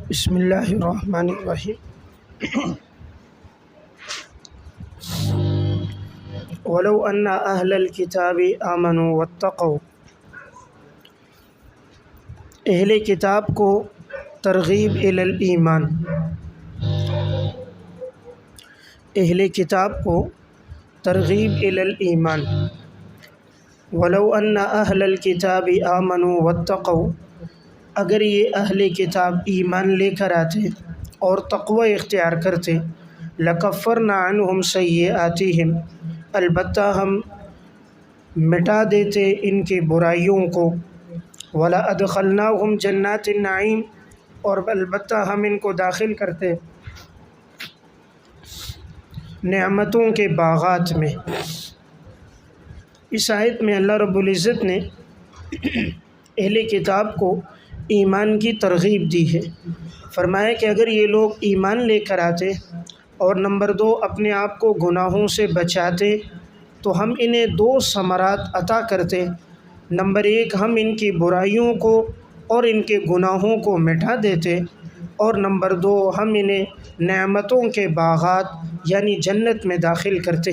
بسم اللہ الرحمن الرحیم۔ وَلَوْ أَنَّ أَهْلَ الْكِتَابِ آمَنُوا وَاتَّقَوْا، اہل کتاب کو ترغیب الی الایمان، اہل کتاب کو ترغیب الی الایمان۔ وَلَوْ أَنَّ أَهْلَ الْكِتَابِ آمَنُوا وَاتَّقَوْا، اگر یہ اہل کتاب ایمان لے کر آتے اور تقوی اختیار کرتے، لَكَفَّرْنَا عَنْهُمْ سَيِّئَاتِهِمْ، البتہ ہم مٹا دیتے ان کے برائیوں کو، وَلَأَدْخَلْنَاهُمْ جَنَّاتِ النَّعِيمِ، اور البتہ ہم ان کو داخل کرتے نعمتوں کے باغات میں۔ اس آیت میں اللہ رب العزت نے اہل کتاب کو ایمان کی ترغیب دی ہے۔ فرمایا کہ اگر یہ لوگ ایمان لے کر آتے اور نمبر 2 اپنے آپ کو گناہوں سے بچاتے تو ہم انہیں 2 ثمرات عطا کرتے۔ نمبر 1، ہم ان کی برائیوں کو اور ان کے گناہوں کو مٹا دیتے، اور نمبر 2، ہم انہیں نعمتوں کے باغات یعنی جنت میں داخل کرتے۔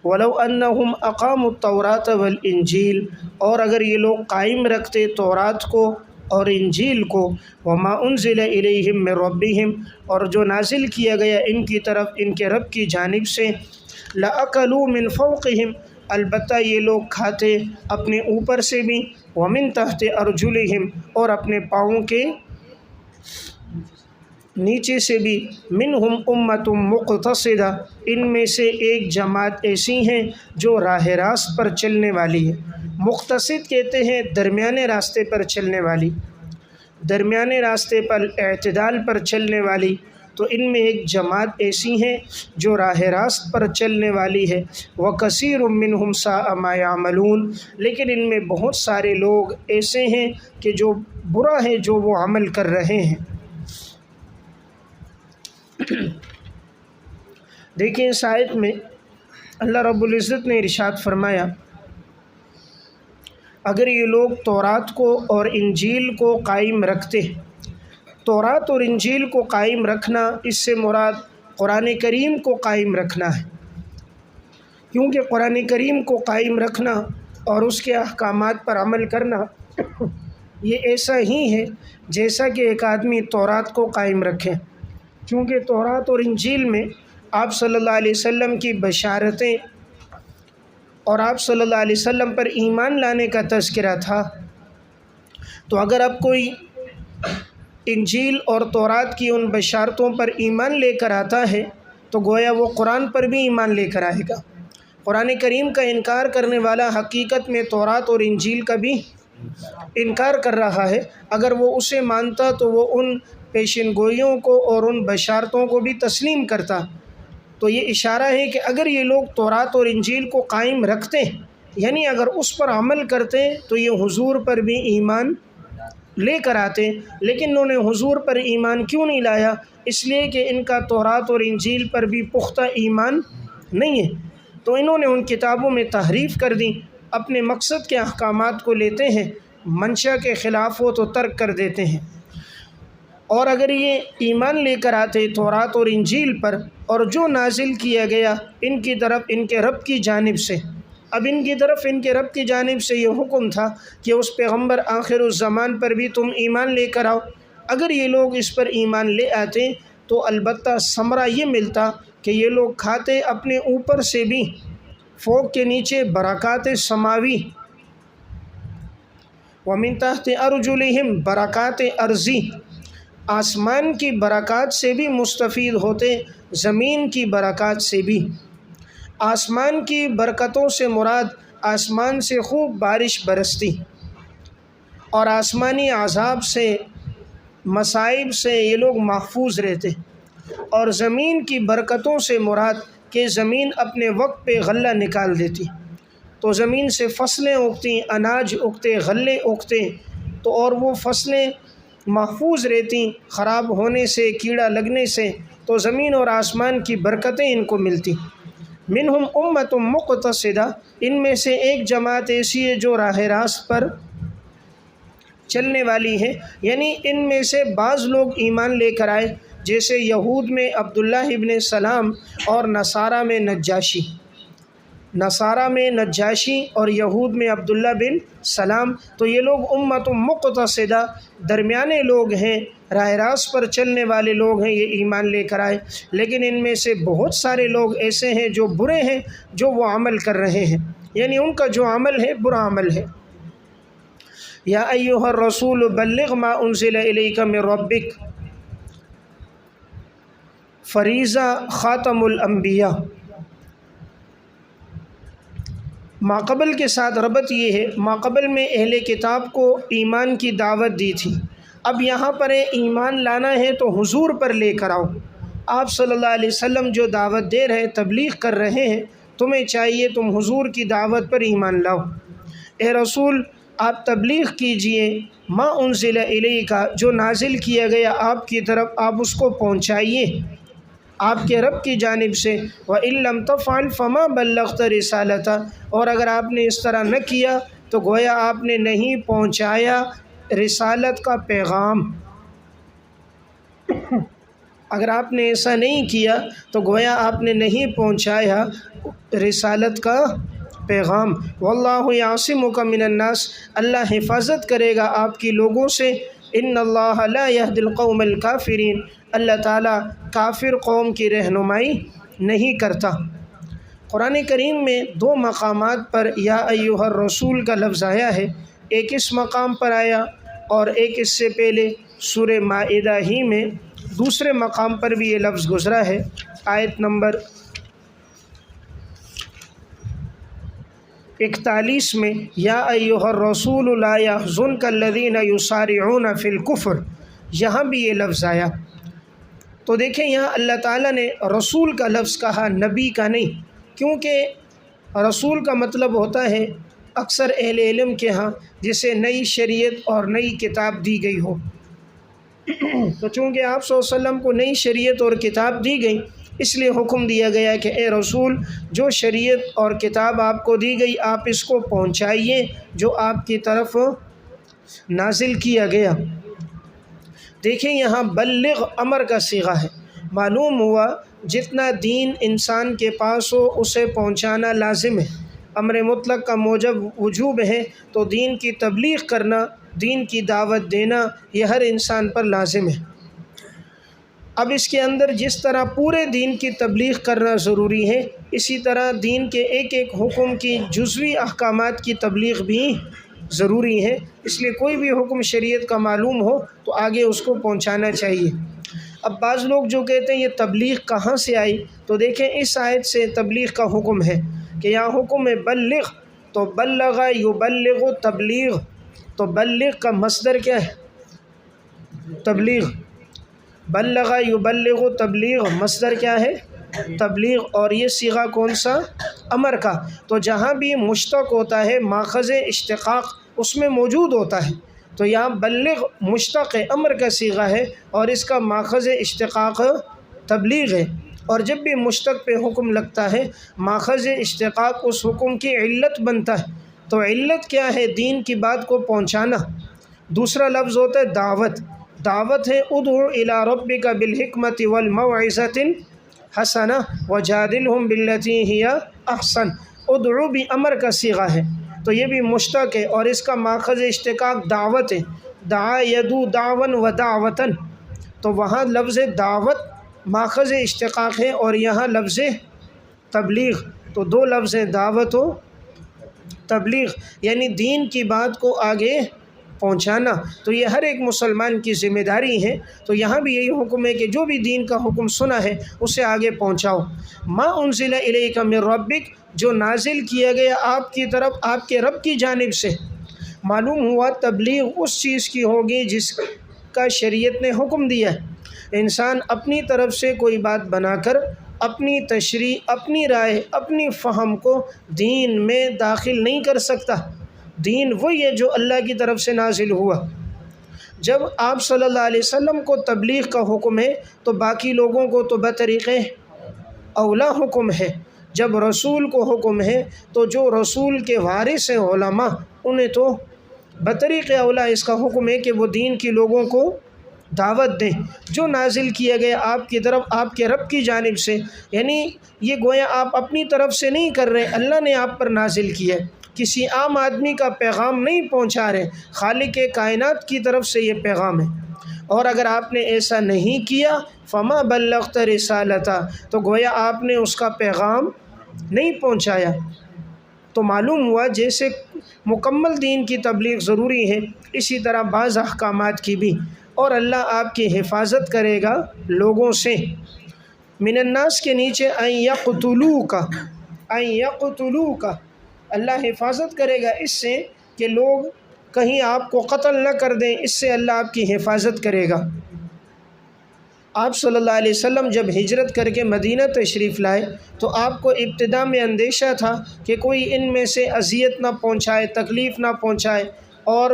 وَلَوْ أَنَّهُمْ أَقَامُوا التَّوْرَاةَ وَالْإِنْجِيلَ، اور اگر یہ لوگ قائم رکھتے تورات کو اور انجیل کو، وَمَا أُنزِلَ إِلَيْهِمْ مِنْ رَبِّهِمْ، اور جو نازل کیا گیا ان کی طرف ان کے رب کی جانب سے، لَأَكَلُوا مِنْ فَوْقِهِمْ، البتہ یہ لوگ کھاتے اپنے اوپر سے بھی، وَمِنْ تَحْتِ أَرْجُلِهِمْ، اور اپنے پاؤں کے نیچے سے بھی، مِنْهُمْ أُمَّةٌ مُقْتَصِدَةٌ، ان میں سے ایک جماعت ایسی ہیں جو راہ راست پر چلنے والی ہے۔ مقتصد کہتے ہیں درمیانے راستے پر چلنے والی، درمیانے راستے پر اعتدال پر چلنے والی، تو ان میں ایک جماعت ایسی ہیں جو راہ راست پر چلنے والی ہے۔ وَكَثِيرٌ مِّنْهُمْ سَاءَ مَا يَعْمَلُونَ، لیکن ان میں بہت سارے لوگ ایسے ہیں کہ جو برا ہے جو وہ عمل کر رہے ہیں۔ دیکھیں اس آیت میں اللہ رب العزت نے ارشاد فرمایا، اگر یہ لوگ تورات کو اور انجیل کو قائم رکھتے، تورات اور انجیل کو قائم رکھنا اس سے مراد قرآن کریم کو قائم رکھنا ہے، کیونکہ قرآن کریم کو قائم رکھنا اور اس کے احکامات پر عمل کرنا یہ ایسا ہی ہے جیسا کہ ایک آدمی تورات کو قائم رکھے، کیونکہ تورات اور انجیل میں آپ صلی اللہ علیہ وسلم کی بشارتیں اور آپ صلی اللہ علیہ وسلم پر ایمان لانے کا تذکرہ تھا۔ تو اگر اب کوئی انجیل اور تورات کی ان بشارتوں پر ایمان لے کر آتا ہے تو گویا وہ قرآن پر بھی ایمان لے کر آئے گا۔ قرآن کریم کا انکار کرنے والا حقیقت میں تورات اور انجیل کا بھی انکار کر رہا ہے۔ اگر وہ اسے مانتا تو وہ ان پیشن گوئیوں کو اور ان بشارتوں کو بھی تسلیم کرتا۔ تو یہ اشارہ ہے کہ اگر یہ لوگ تورات اور انجیل کو قائم رکھتے یعنی اگر اس پر عمل کرتے تو یہ حضور پر بھی ایمان لے کر آتے، لیکن انہوں نے حضور پر ایمان کیوں نہیں لایا؟ اس لیے کہ ان کا تورات اور انجیل پر بھی پختہ ایمان نہیں ہے، تو انہوں نے ان کتابوں میں تحریف کر دی، اپنے مقصد کے احکامات کو لیتے ہیں، منشا کے خلاف ہو تو ترک کر دیتے ہیں۔ اور اگر یہ ایمان لے کر آتے تورات اور انجیل پر اور جو نازل کیا گیا ان کی طرف ان کے رب کی جانب سے، اب ان کی طرف ان کے رب کی جانب سے یہ حکم تھا کہ اس پیغمبر آخر الزمان پر بھی تم ایمان لے کر آؤ، اگر یہ لوگ اس پر ایمان لے آتے تو البتہ ثمرہ یہ ملتا کہ یہ لوگ کھاتے اپنے اوپر سے بھی، فوق کے نیچے برکات سماوی، وَمِن تحت أرجلهم، برکات ارضی، آسمان کی برکات سے بھی مستفید ہوتے، زمین کی برکات سے بھی۔ آسمان کی برکتوں سے مراد آسمان سے خوب بارش برستی اور آسمانی عذاب سے، مصائب سے یہ لوگ محفوظ رہتے، اور زمین کی برکتوں سے مراد کہ زمین اپنے وقت پہ غلہ نکال دیتی، تو زمین سے فصلیں اگتی، اناج اگتے، غلے اگتے، تو اور وہ فصلیں محفوظ رہتی خراب ہونے سے، کیڑا لگنے سے، تو زمین اور آسمان کی برکتیں ان کو ملتی۔ منہم امۃ مقتصدہ، ان میں سے ایک جماعت ایسی ہے جو راہ راست پر چلنے والی ہیں، یعنی ان میں سے بعض لوگ ایمان لے کر آئے، جیسے یہود میں عبداللہ ابن سلام اور نصارہ میں نجاشی، اور یہود میں عبداللہ بن سلام۔ تو یہ لوگ امت مقتصدہ، درمیانے لوگ ہیں، راہ راست پر چلنے والے لوگ ہیں، یہ ایمان لے کر آئے۔ لیکن ان میں سے بہت سارے لوگ ایسے ہیں جو برے ہیں، جو وہ عمل کر رہے ہیں، یعنی ان کا جو عمل ہے برا عمل ہے۔ یا ایھا الرسول بلغ ما انزل الیک من ربک، فریضہ خاتم الانبیاء۔ ماقبل کے ساتھ ربط یہ ہے، ماقبل میں اہل کتاب کو ایمان کی دعوت دی تھی، اب یہاں پر ایمان لانا ہے تو حضور پر لے کر آؤ۔ آپ صلی اللہ علیہ وسلم جو دعوت دے رہے، تبلیغ کر رہے ہیں، تمہیں چاہیے تم حضور کی دعوت پر ایمان لاؤ۔ اے رسول آپ تبلیغ کیجئے، ما انزل الیک، جو نازل کیا گیا آپ کی طرف، آپ اس کو پہنچائیے آپ کے رب کی جانب سے۔ وَإِن لَّمْ تَفْعَلْ فَمَا بَلَّغْتَ رِسَالَتَهُ، اور اگر آپ نے اس طرح نہ کیا تو گویا آپ نے نہیں پہنچایا رسالت کا پیغام۔ اگر آپ نے ایسا نہیں کیا تو گویا آپ نے نہیں پہنچایا رسالت کا پیغام۔ واللہ یعصمک من الناس، اللہ حفاظت کرے گا آپ کی لوگوں سے۔ ان اللہ لا یہدی القوم الکافرین، اللہ تعالیٰ کافر قوم کی رہنمائی نہیں کرتا۔ قرآن کریم میں دو مقامات پر یا ایھا الرسول کا لفظ آیا ہے، ایک اس مقام پر آیا اور ایک اس سے پہلے سورہ مائدہ ہی میں دوسرے مقام پر بھی یہ لفظ گزرا ہے، آیت نمبر 41 میں، یا ایھا الرسول لا یحزنک الذین یسارعون فی الکفر، یہاں بھی یہ لفظ آیا۔ تو دیکھیں یہاں اللہ تعالیٰ نے رسول کا لفظ کہا، نبی کا نہیں، کیونکہ رسول کا مطلب ہوتا ہے اکثر اہل علم کے ہاں جسے نئی شریعت اور نئی کتاب دی گئی ہو۔ تو چونکہ آپ صلی اللہ علیہ وسلم کو نئی شریعت اور کتاب دی گئی، اس لیے حکم دیا گیا کہ اے رسول جو شریعت اور کتاب آپ کو دی گئی آپ اس کو پہنچائیے جو آپ کی طرف نازل کیا گیا۔ دیکھیں یہاں بلغ امر کا صیغہ ہے، معلوم ہوا جتنا دین انسان کے پاس ہو اسے پہنچانا لازم ہے، امر مطلق کا موجب وجوب ہے، تو دین کی تبلیغ کرنا، دین کی دعوت دینا یہ ہر انسان پر لازم ہے۔ اب اس کے اندر جس طرح پورے دین کی تبلیغ کرنا ضروری ہے، اسی طرح دین کے ایک ایک حکم کی جزوی احکامات کی تبلیغ بھی ضروری ہے، اس لیے کوئی بھی حکم شریعت کا معلوم ہو تو آگے اس کو پہنچانا چاہیے۔ اب بعض لوگ جو کہتے ہیں یہ تبلیغ کہاں سے آئی، تو دیکھیں اس آیت سے تبلیغ کا حکم ہے کہ یہاں حکم ہے بلغ، تو بلغ یبلغ تبلیغ، تو بلغ کا مصدر کیا ہے؟ تبلیغ۔ بلغ یبلغ تبلیغ، مصدر کیا ہے؟ تبلیغ، اور یہ صیغہ کون سا؟ امر کا۔ تو جہاں بھی مشتق ہوتا ہے ماخذ اشتقاق اس میں موجود ہوتا ہے، تو یہاں بلغ مشتق امر کا صیغہ ہے اور اس کا ماخذ اشتقاق تبلیغ ہے، اور جب بھی مشتق پہ حکم لگتا ہے ماخذ اشتقاق اس حکم کی علت بنتا ہے، تو علت کیا ہے؟ دین کی بات کو پہنچانا۔ دوسرا لفظ ہوتا ہے دعوت، دعوت ہے ادعو الی ربک بالحکمت والموعظۃ الحسنہ وجادلہم باللتی ہی احسن، ادعو بھی امر کا صیغہ ہے تو یہ بھی مشتق ہے، اور اس کا ماخذ اشتقاق دعوت ہے، دعا یدعو دعوا و دعوتاً، تو وہاں لفظ دعوت ماخذ اشتقاق ہے اور یہاں لفظ تبلیغ، تو دو لفظ ہیں دعوت و تبلیغ، یعنی دین کی بات کو آگے پہنچانا، تو یہ ہر ایک مسلمان کی ذمہ داری ہے۔ تو یہاں بھی یہی حکم ہے کہ جو بھی دین کا حکم سنا ہے اسے آگے پہنچاؤ۔ ما انزل الیک من ربک، جو نازل کیا گیا آپ کی طرف آپ کے رب کی جانب سے۔ معلوم ہوا تبلیغ اس چیز کی ہوگی جس کا شریعت نے حکم دیا ہے۔ انسان اپنی طرف سے کوئی بات بنا کر اپنی تشریح، اپنی رائے، اپنی فہم کو دین میں داخل نہیں کر سکتا۔ دین وہی ہے جو اللہ کی طرف سے نازل ہوا۔ جب آپ صلی اللہ علیہ وسلم کو تبلیغ کا حکم ہے تو باقی لوگوں کو تو بطریق اولا حکم ہے۔ جب رسول کو حکم ہے تو جو رسول کے وارث ہیں علماء، انہیں تو بطریق اولا اس کا حکم ہے کہ وہ دین کی لوگوں کو دعوت دیں جو نازل کیا گیا آپ کی طرف آپ کے رب کی جانب سے، یعنی یہ گویا آپ اپنی طرف سے نہیں کر رہے، اللہ نے آپ پر نازل کیا ہے، کسی عام آدمی کا پیغام نہیں پہنچا رہے، خالق کائنات کی طرف سے یہ پیغام ہے۔ اور اگر آپ نے ایسا نہیں کیا فما بلغت رسالتہ، تو گویا آپ نے اس کا پیغام نہیں پہنچایا۔ تو معلوم ہوا جیسے مکمل دین کی تبلیغ ضروری ہے، اسی طرح بعض احکامات کی بھی، اور اللہ آپ کی حفاظت کرے گا لوگوں سے۔ من الناس کے نیچے ان یقتلوک، ان یقتلوک، اللہ حفاظت کرے گا اس سے کہ لوگ کہیں آپ کو قتل نہ کر دیں، اس سے اللہ آپ کی حفاظت کرے گا۔ آپ صلی اللہ علیہ وسلم جب ہجرت کر کے مدینہ تشریف لائے تو آپ کو ابتدا میں اندیشہ تھا کہ کوئی ان میں سے اذیت نہ پہنچائے، تکلیف نہ پہنچائے، اور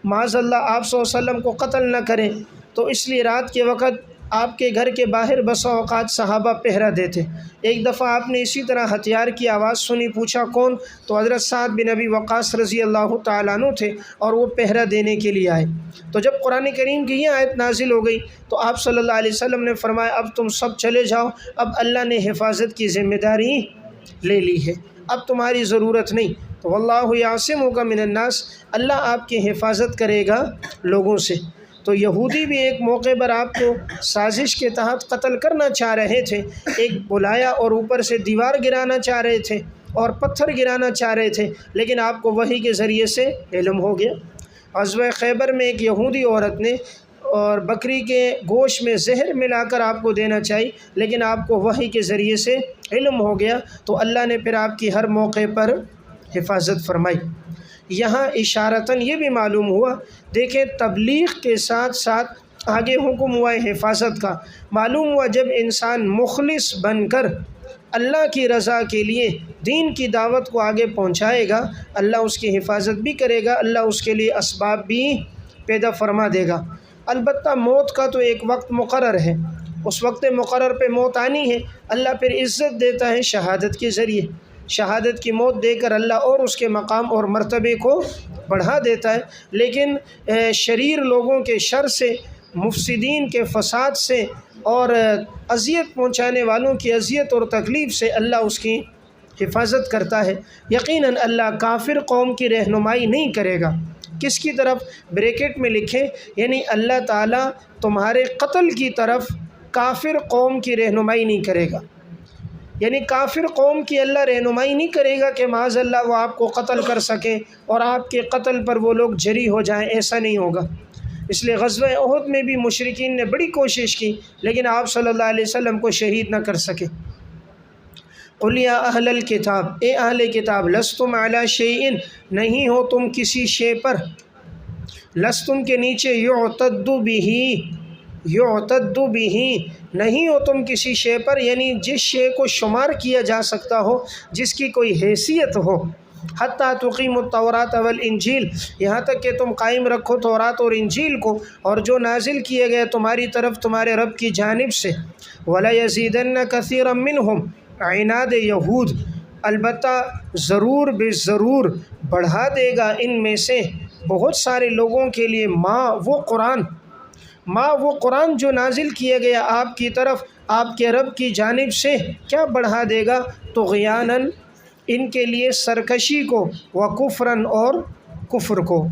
معاذ اللہ آپ صلی اللہ علیہ وسلم کو قتل نہ کریں، تو اس لیے رات کے وقت آپ کے گھر کے باہر بسا اوقات صحابہ پہرا دیتے۔ ایک دفعہ آپ نے اسی طرح ہتھیار کی آواز سنی، پوچھا کون؟ تو حضرت سعد بن ابی وقاص رضی اللہ تعالیٰ عنہ تھے، اور وہ پہرا دینے کے لیے آئے۔ تو جب قرآن کریم کی یہ آیت نازل ہو گئی تو آپ صلی اللہ علیہ وسلم نے فرمایا اب تم سب چلے جاؤ، اب اللہ نے حفاظت کی ذمہ داری لے لی ہے، اب تمہاری ضرورت نہیں۔ تو واللہ یعصمک من الناس، اللہ آپ کی حفاظت کرے گا لوگوں سے۔ تو یہودی بھی ایک موقع پر آپ کو سازش کے تحت قتل کرنا چاہ رہے تھے، ایک بلایا اور اوپر سے دیوار گرانا چاہ رہے تھے اور پتھر گرانا چاہ رہے تھے، لیکن آپ کو وحی کے ذریعے سے علم ہو گیا۔ غزوہ خیبر میں ایک یہودی عورت نے اور بکری کے گوشت میں زہر ملا کر آپ کو دینا چاہی، لیکن آپ کو وحی کے ذریعے سے علم ہو گیا، تو اللہ نے پھر آپ کی ہر موقع پر حفاظت فرمائی۔ یہاں اشارتاً یہ بھی معلوم ہوا، دیکھیں تبلیغ کے ساتھ ساتھ آگے حکم ہوا ہے حفاظت کا۔ معلوم ہوا جب انسان مخلص بن کر اللہ کی رضا کے لیے دین کی دعوت کو آگے پہنچائے گا، اللہ اس کی حفاظت بھی کرے گا، اللہ اس کے لیے اسباب بھی پیدا فرما دے گا۔ البتہ موت کا تو ایک وقت مقرر ہے، اس وقت مقرر پہ موت آنی ہے، اللہ پھر عزت دیتا ہے شہادت کے ذریعے، شہادت کی موت دے کر اللہ اور اس کے مقام اور مرتبے کو بڑھا دیتا ہے۔ لیکن شریر لوگوں کے شر سے، مفسدین کے فساد سے اور اذیت پہنچانے والوں کی اذیت اور تکلیف سے اللہ اس کی حفاظت کرتا ہے۔ یقیناً اللہ کافر قوم کی رہنمائی نہیں کرے گا۔ کس کی طرف؟ بریکٹ میں لکھیں، یعنی اللہ تعالیٰ تمہارے قتل کی طرف کافر قوم کی رہنمائی نہیں کرے گا، یعنی کافر قوم کی اللہ رہنمائی نہیں کرے گا کہ معاذ اللہ وہ آپ کو قتل کر سکیں اور آپ کے قتل پر وہ لوگ جری ہو جائیں، ایسا نہیں ہوگا۔ اس لیے غزوہ احد میں بھی مشرکین نے بڑی کوشش کی، لیکن آپ صلی اللہ علیہ وسلم کو شہید نہ کر سکے۔ قل یا اہل الکتاب، اے اہل کتاب، لستم علی شیء، نہیں ہو تم کسی شے پر، لستم کے نیچے یعتد بہ، یعتد بہ، نہیں ہو تم کسی شے پر، یعنی جس شے کو شمار کیا جا سکتا ہو، جس کی کوئی حیثیت ہو، حتیٰ تقیموا التوراۃ والانجیل، یہاں تک کہ تم قائم رکھو تورات اور انجیل کو، اور جو نازل کیے گئے تمہاری طرف تمہارے رب کی جانب سے۔ وَلَيَزِيدَنَّ كَثِيرًا مِّنْهُمْ، عناد یہود، البتہ ضرور بے ضرور بڑھا دے گا ان میں سے بہت سارے لوگوں کے لیے وہ قرآن جو نازل کیا گیا آپ کی طرف آپ کے رب کی جانب سے، کیا بڑھا دے گا؟ طغیاناً، ان کے لیے سرکشی کو، وکفراً، اور کفر کو،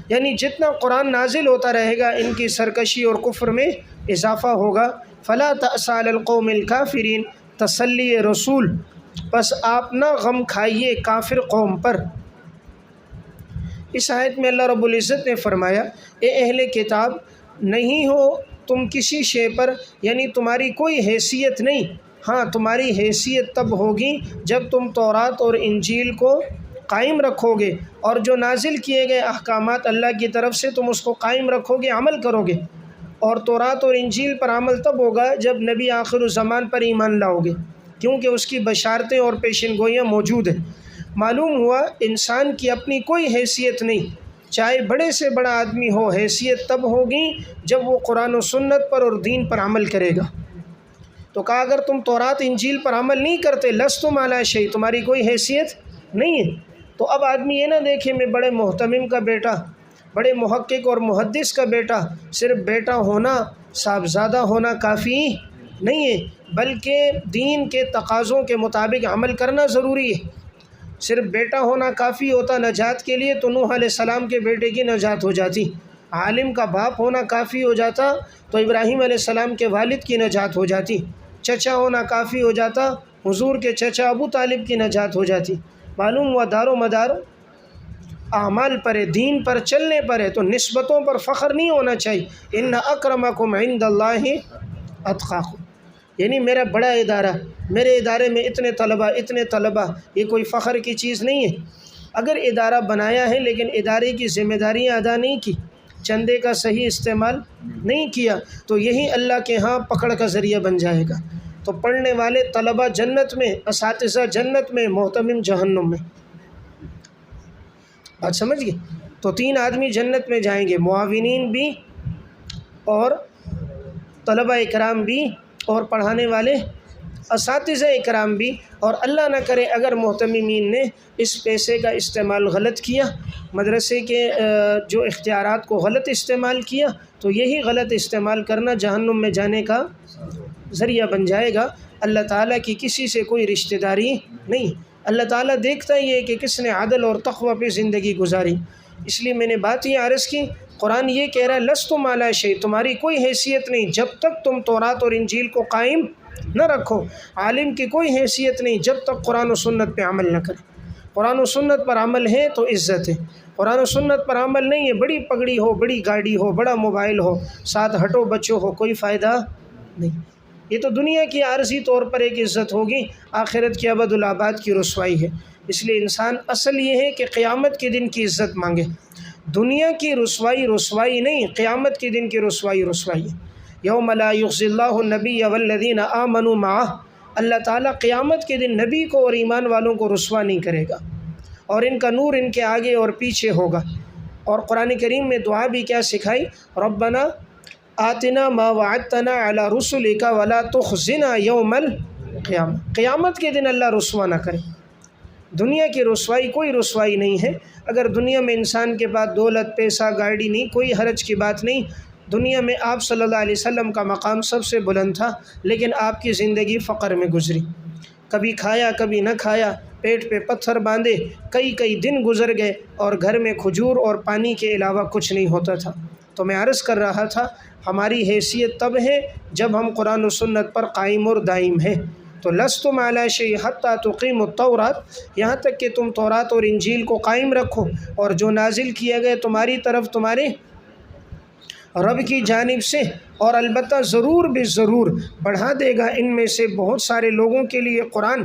یعنی جتنا قرآن نازل ہوتا رہے گا ان کی سرکشی اور کفر میں اضافہ ہوگا۔ فلا تأس علی القوم الکافرین، تسلی رسول، بس آپ نہ غم کھائیے کافر قوم پر۔ اس آیت میں اللہ رب العزت نے فرمایا اے اہل کتاب، نہیں ہو تم کسی شے پر، یعنی تمہاری کوئی حیثیت نہیں، ہاں تمہاری حیثیت تب ہوگی جب تم تورات اور انجیل کو قائم رکھو گے، اور جو نازل کیے گئے احکامات اللہ کی طرف سے تم اس کو قائم رکھو گے، عمل کرو گے۔ اور تورات اور انجیل پر عمل تب ہوگا جب نبی آخر الزمان پر ایمان لاؤ گے، کیونکہ اس کی بشارتیں اور پیشن گوئیاں موجود ہیں۔ معلوم ہوا انسان کی اپنی کوئی حیثیت نہیں، چاہے بڑے سے بڑا آدمی ہو، حیثیت تب ہوگی جب وہ قرآن و سنت پر اور دین پر عمل کرے گا۔ تو کہا اگر تم تورات انجیل پر عمل نہیں کرتے، لستم علی شیء، تمہاری کوئی حیثیت نہیں ہے۔ تو اب آدمی یہ نہ دیکھے میں بڑے محتمم کا بیٹا، بڑے محقق اور محدث کا بیٹا، صرف بیٹا ہونا، صاحبزادہ ہونا کافی نہیں ہے، بلکہ دین کے تقاضوں کے مطابق عمل کرنا ضروری ہے۔ صرف بیٹا ہونا کافی ہوتا نجات کے لیے تو نوح علیہ السلام کے بیٹے کی نجات ہو جاتی، عالم کا باپ ہونا کافی ہو جاتا تو ابراہیم علیہ السلام کے والد کی نجات ہو جاتی، چچا ہونا کافی ہو جاتا حضور کے چچا ابو طالب کی نجات ہو جاتی۔ معلوم ہوا دار و مدار اعمال پر ہے، دین پر چلنے پر ہے، تو نسبتوں پر فخر نہیں ہونا چاہیے۔ ان اکرمکم عند اللہ اتقاکم، یعنی میرا بڑا ادارہ، میرے ادارے میں اتنے طلبہ، یہ کوئی فخر کی چیز نہیں ہے۔ اگر ادارہ بنایا ہے لیکن ادارے کی ذمہ داریاں ادا نہیں کی، چندے کا صحیح استعمال نہیں کیا، تو یہی اللہ کے ہاں پکڑ کا ذریعہ بن جائے گا۔ تو پڑھنے والے طلبہ جنت میں، اساتذہ جنت میں، محتمم جہنم میں۔ بات سمجھ گئے؟ تو 3 آدمی جنت میں جائیں گے، معاونین بھی اور طلبہ اکرام بھی اور پڑھانے والے اساتذہ اکرام بھی۔ اور اللہ نہ کرے اگر محتممین نے اس پیسے کا استعمال غلط کیا، مدرسے کے جو اختیارات کو غلط استعمال کیا، تو یہی غلط استعمال کرنا جہنم میں جانے کا ذریعہ بن جائے گا۔ اللہ تعالیٰ کی کسی سے کوئی رشتہ داری نہیں، اللہ تعالیٰ دیکھتا ہی ہے کہ کس نے عدل اور تقوی پہ زندگی گزاری۔ اس لیے میں نے بات یہ عرض کی، قرآن یہ کہہ رہا ہے لستم علی شیء، تمہاری کوئی حیثیت نہیں جب تک تم تورات اور انجیل کو قائم نہ رکھو۔ عالم کی کوئی حیثیت نہیں جب تک قرآن و سنت پہ عمل نہ کرے۔ قرآن و سنت پر عمل ہے تو عزت ہے، قرآن و سنت پر عمل نہیں ہے، بڑی پگڑی ہو، بڑی گاڑی ہو، بڑا موبائل ہو، ساتھ ہٹو بچوں ہو، کوئی فائدہ نہیں۔ یہ تو دنیا کی عارضی طور پر ایک عزت ہوگی، آخرت کی ابد الآباد کی رسوائی ہے۔ اس لیے انسان اصل یہ ہے کہ قیامت کے دن کی عزت مانگے، دنیا کی رسوائی نہیں، قیامت کے دن کی رسوائی ہے۔ یوم لا یخزی اللہ النبی والذین آمنوا معہ، اللہ تعالیٰ قیامت کے دن نبی کو اور ایمان والوں کو رسوا نہیں کرے گا، اور ان کا نور ان کے آگے اور پیچھے ہوگا۔ اور قرآن کریم میں دعا بھی کیا سکھائی؟ ربنا آتنا ما وعدتنا علی رسلک ولا تخزنا یوم القیامہ، قیامت کے دن اللہ رسوا نہ کرے۔ دنیا کی رسوائی کوئی رسوائی نہیں ہے۔ اگر دنیا میں انسان کے پاس دولت، پیسہ، گاڑی نہیں، کوئی حرج کی بات نہیں۔ دنیا میں آپ صلی اللہ علیہ وسلم کا مقام سب سے بلند تھا، لیکن آپ کی زندگی فقر میں گزری، کبھی کھایا کبھی نہ کھایا، پیٹ پہ پتھر باندھے، کئی دن گزر گئے اور گھر میں کھجور اور پانی کے علاوہ کچھ نہیں ہوتا تھا۔ تو میں عرض کر رہا تھا ہماری حیثیت تب ہے جب ہم قرآن و سنت پر قائم اور دائم ہیں۔ تو لستم علی شیء حتی تقیموا التوراۃ، یہاں تک کہ تم تورات اور انجیل کو قائم رکھو، اور جو نازل کیا گئے تمہاری طرف تمہارے رب کی جانب سے، اور البتہ ضرور بھی ضرور بڑھا دے گا ان میں سے بہت سارے لوگوں کے لیے قرآن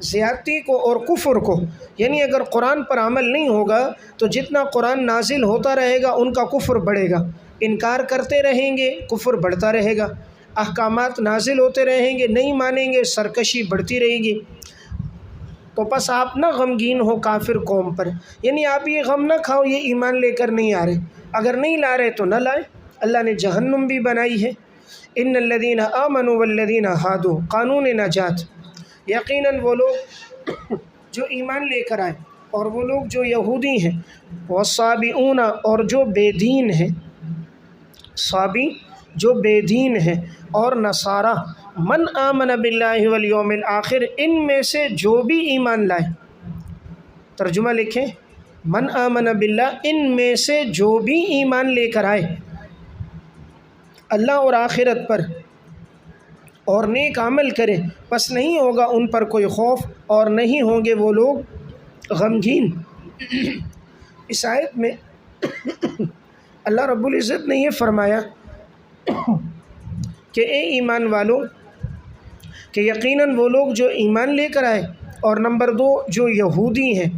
زیادتی کو اور کفر کو۔ یعنی اگر قرآن پر عمل نہیں ہوگا تو جتنا قرآن نازل ہوتا رہے گا ان کا کفر بڑھے گا، انکار کرتے رہیں گے کفر بڑھتا رہے گا، احکامات نازل ہوتے رہیں گے نہیں مانیں گے سرکشی بڑھتی رہے گی۔ تو بس آپ نہ غمگین ہو کافر قوم پر، یعنی آپ یہ غم نہ کھاؤ یہ ایمان لے کر نہیں آ رہے، اگر نہیں لا رہے تو نہ لائے، اللہ نے جہنم بھی بنائی ہے۔ ان الذین آمنوا والذین ہادوا، قانون نجات، یقیناً وہ لوگ جو ایمان لے کر آئے اور وہ لوگ جو یہودی ہیں، والصابئون، اور جو بے دین ہیں، صابی جو بے دین ہیں، اور نصارہ، من آمن باللہ والیوم الآخر، ان میں سے جو بھی ایمان لائے۔ ترجمہ لکھیں، من آمن باللہ، ان میں سے جو بھی ایمان لے کر آئے اللہ اور آخرت پر اور نیک عمل کرے، پس نہیں ہوگا ان پر کوئی خوف اور نہیں ہوں گے وہ لوگ غمگین۔ اس آیت میں اللہ رب العزت نے یہ فرمایا کہ اے ایمان والو، کہ یقیناً وہ لوگ جو ایمان لے کر آئے، اور نمبر 2 جو یہودی ہیں،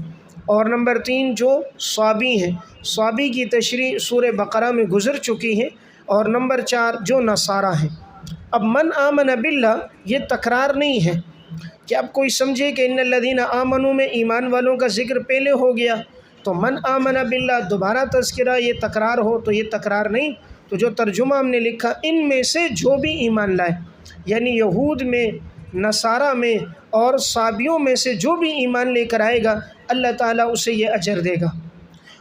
اور نمبر 3 جو صابی ہیں، صابی کی تشریح سورہ بقرہ میں گزر چکی ہے، اور نمبر 4 جو نصارہ ہیں۔ اب من آمن باللہ یہ تکرار نہیں ہے کہ اب کوئی سمجھے کہ ان الذین آمنوا میں ایمان والوں کا ذکر پہلے ہو گیا تو من آمن باللہ دوبارہ تذکرہ یہ تکرار ہو، تو یہ تکرار نہیں۔ تو جو ترجمہ ہم نے لکھا ان میں سے جو بھی ایمان لائے، یعنی یہود میں نصارہ میں اور صابیوں میں سے جو بھی ایمان لے کر آئے گا اللہ تعالیٰ اسے یہ اجر دے گا۔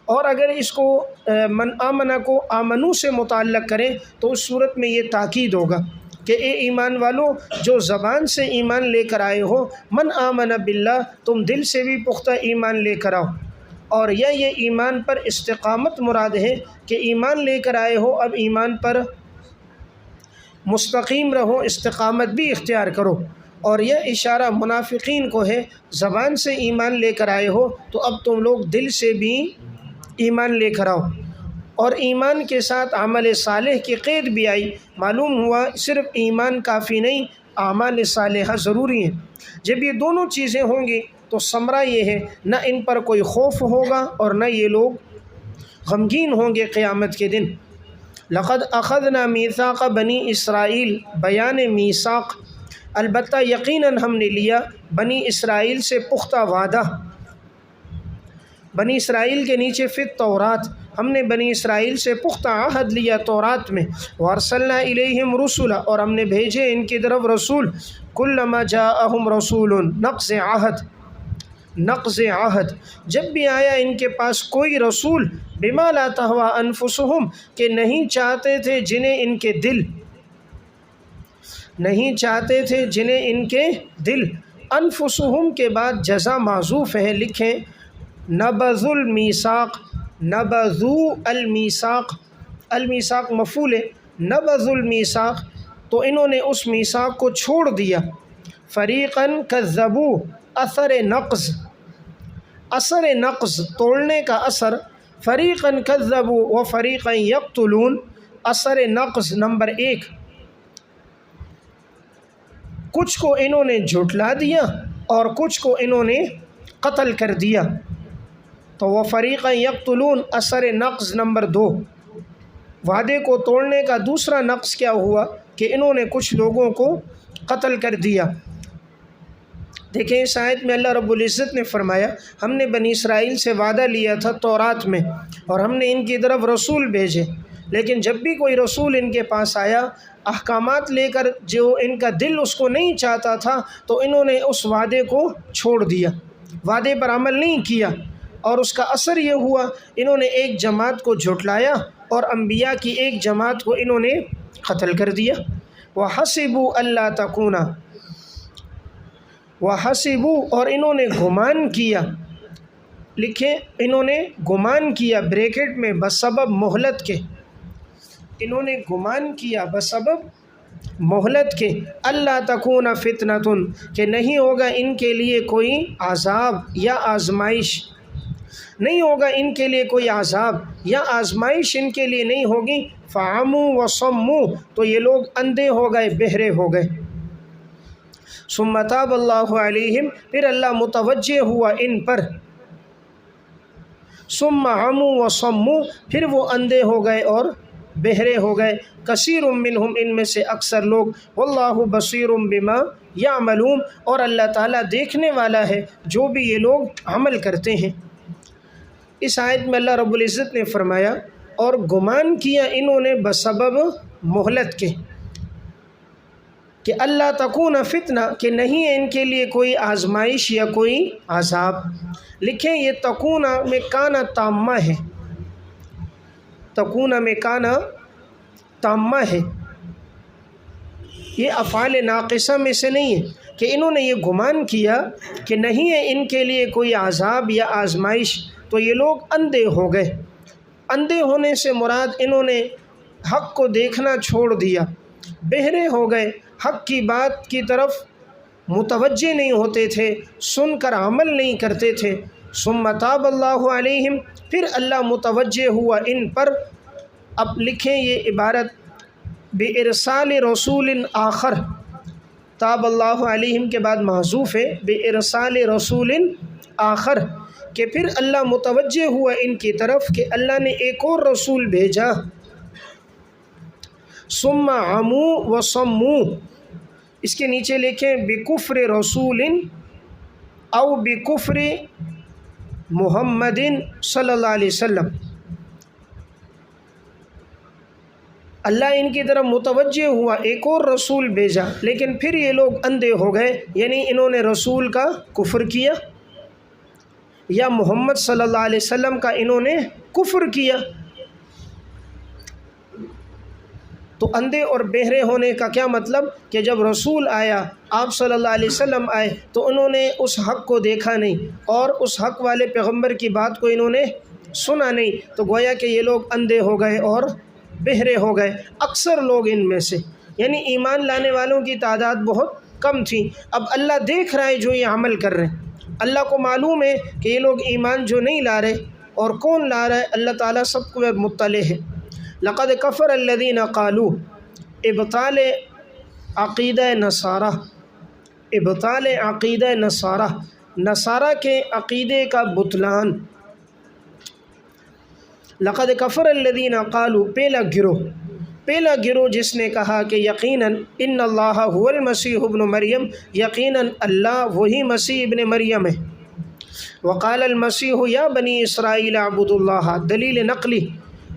اور اگر اس کو من آمنہ کو آمنو سے متعلق کریں تو اس صورت میں یہ تاکید ہوگا کہ اے ایمان والو جو زبان سے ایمان لے کر آئے ہو، من آمن باللہ، تم دل سے بھی پختہ ایمان لے کر آؤ۔ اور یہ ایمان پر استقامت مراد ہے کہ ایمان لے کر آئے ہو، اب ایمان پر مستقیم رہو، استقامت بھی اختیار کرو۔ اور یہ اشارہ منافقین کو ہے، زبان سے ایمان لے کر آئے ہو تو اب تم لوگ دل سے بھی ایمان لے کر آؤ۔ اور ایمان کے ساتھ عمل صالح کی قید بھی آئی۔ معلوم ہوا صرف ایمان کافی نہیں، اعمال صالحہ ضروری ہیں۔ جب یہ دونوں چیزیں ہوں گی تو ثمرہ یہ ہے، نہ ان پر کوئی خوف ہوگا اور نہ یہ لوگ غمگین ہوں گے قیامت کے دن۔ لقد اخذنا میثاق بنی اسرائیل، بیان میثاق، البتہ یقیناً ہم نے لیا بنی اسرائیل سے پختہ وعدہ۔ بنی اسرائیل کے نیچے فی التورات، ہم نے بنی اسرائیل سے پختہ عہد لیا تورات میں۔ وارسلنا الیہم رسلا، اور ہم نے بھیجے ان کی طرف رسول۔ کلما جاءہم رسول، نقض عہد، جب بھی آیا ان کے پاس کوئی رسول، بما لا تہوی انفسہم، کہ نہیں چاہتے تھے جنہیں ان کے دل، انفسہم کے بعد جزا معذوف ہے، لکھیں نبذ المیثاق، نبذو المیثاق، المیثاق مفعول ہے، نبذ المیثاق، تو انہوں نے اس میثاق کو چھوڑ دیا۔ فریقاً کذبوا، اثر نقض توڑنے کا اثر، فریقاً کذبوا و فریقاً یقتلون، اثر نقض نمبر 1، کچھ کو انہوں نے جھٹلا دیا اور کچھ کو انہوں نے قتل کر دیا۔ تو وہ فریقاً یقتلون اثر نقض نمبر 2۔ وعدے کو توڑنے کا دوسرا نقص کیا ہوا کہ انہوں نے کچھ لوگوں کو قتل کر دیا۔ دیکھیں اس آیت میں اللہ رب العزت نے فرمایا ہم نے بنی اسرائیل سے وعدہ لیا تھا تورات میں، اور ہم نے ان کی طرف رسول بھیجے، لیکن جب بھی کوئی رسول ان کے پاس آیا احکامات لے کر، جو ان کا دل اس کو نہیں چاہتا تھا، تو انہوں نے اس وعدے کو چھوڑ دیا، وعدے پر عمل نہیں کیا، اور اس کا اثر یہ ہوا انہوں نے ایک جماعت کو جھٹلایا اور انبیاء کی ایک جماعت کو انہوں نے قتل کر دیا۔ وَحَسِبُوا أَلَّا تَكُونَ، وَحَسِبُوا، اور انہوں نے گمان کیا، لکھیں انہوں نے گمان کیا بریکٹ میں بسبب مہلت کے، انہوں نے گمان کیا بسبب مہلت کے، اللہ تکون فتنۃ، کہ نہیں ہوگا ان کے لیے کوئی عذاب یا آزمائش، نہیں ہوگا ان کے لیے کوئی عذاب یا آزمائش ان کے لیے نہیں ہوگی۔ فعموا وصموا، تو یہ لوگ اندھے ہو گئے، بہرے ہو گئے۔ ثم تاب اللہ علیہم، پھر اللہ متوجہ ہوا ان پر۔ ثم عموا وصموا، پھر وہ اندھے ہو گئے اور بہرے ہو گئے۔ کثیر منہم، ان میں سے اکثر لوگ، واللہ بصیر بما یعملون، اور اللہ تعالیٰ دیکھنے والا ہے جو بھی یہ لوگ عمل کرتے ہیں۔ اس آیت میں اللہ رب العزت نے فرمایا اور گمان کیا انہوں نے بسبب مہلت کے، کہ اللہ تکون فتنہ، کہ نہیں ہے ان کے لیے کوئی آزمائش یا کوئی عذاب۔ لکھیں یہ تکون میں کانا تامہ ہے، تکون میں کانا تامہ ہے، یہ افعال ناقصہ میں سے نہیں ہے، کہ انہوں نے یہ گمان کیا کہ نہیں ہے ان کے لیے کوئی عذاب یا آزمائش، تو یہ لوگ اندھے ہو گئے۔ اندھے ہونے سے مراد انہوں نے حق کو دیکھنا چھوڑ دیا، بہرے ہو گئے، حق کی بات کی طرف متوجہ نہیں ہوتے تھے، سن کر عمل نہیں کرتے تھے۔ ثم تاب اللہ علیہم، پھر اللہ متوجہ ہوا ان پر۔ اب لکھیں یہ عبارت بِإِرْسَالِ رسول آخر، تاب اللہ علیہم کے بعد محذوف ہے، بِإِرْسَالِ رسول آخر، کہ پھر اللہ متوجہ ہوا ان کی طرف کہ اللہ نے ایک اور رسول بھیجا۔ ثم عموا وصموا، اس کے نیچے لکھیں بکفر رسول او بکفر محمد صلی اللہ علیہ وسلم۔ اللہ ان کی طرف متوجہ ہوا، ایک اور رسول بھیجا، لیکن پھر یہ لوگ اندھے ہو گئے، یعنی انہوں نے رسول کا کفر کیا یا محمد صلی اللہ علیہ وسلم کا انہوں نے کفر کیا۔ تو اندھے اور بہرے ہونے کا کیا مطلب کہ جب رسول آیا، آپ صلی اللہ علیہ وسلم آئے، تو انہوں نے اس حق کو دیکھا نہیں اور اس حق والے پیغمبر کی بات کو انہوں نے سنا نہیں، تو گویا کہ یہ لوگ اندھے ہو گئے اور بہرے ہو گئے، اکثر لوگ ان میں سے، یعنی ایمان لانے والوں کی تعداد بہت کم تھی۔ اب اللہ دیکھ رہا ہے جو یہ عمل کر رہے ہیں، اللہ کو معلوم ہے کہ یہ لوگ ایمان جو نہیں لا رہے اور کون لا رہا ہے، اللہ تعالیٰ سب کو مطلع ہے۔ لقد کفر الذین قالوا، ابطال عقیدہ نصارہ، ابطال عقیدہ نصارہ، نصارہ کے عقیدے کا بطلان۔ لقد کفر الذین قالوا، پہلا گروہ جس نے کہا کہ یقیناً ان اللہ هو المسیح ابن مریم، یقیناً اللہ وہی مسیح ابن مریم ہے۔ وقال المسیح یا بنی اسرائیل اعبدوا اللہ، دلیل نقلی،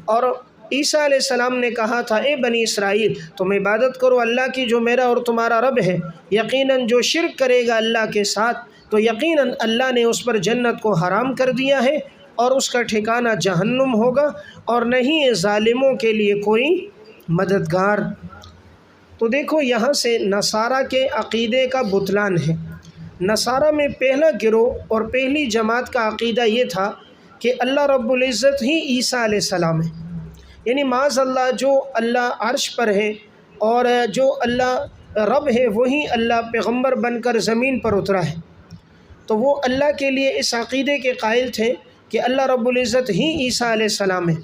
اور عیسیٰ علیہ السلام نے کہا تھا اے بنی اسرائیل تم عبادت کرو اللہ کی جو میرا اور تمہارا رب ہے، یقیناً جو شرک کرے گا اللہ کے ساتھ تو یقیناً اللہ نے اس پر جنت کو حرام کر دیا ہے اور اس کا ٹھکانہ جہنم ہوگا، اور نہیں ہے ظالموں کے لیے کوئی مددگار۔ تو دیکھو یہاں سے نصارہ کے عقیدے کا بطلان ہے۔ نصارہ میں پہلا گروہ اور پہلی جماعت کا عقیدہ یہ تھا کہ اللہ رب العزت ہی عیسیٰ علیہ السلام ہے، یعنی معاذ اللہ جو اللہ عرش پر ہے اور جو اللہ رب ہے وہی اللہ پیغمبر بن کر زمین پر اترا ہے، تو وہ اللہ کے لیے اس عقیدے کے قائل تھے کہ اللہ رب العزت ہی عیسیٰ علیہ السلام ہے۔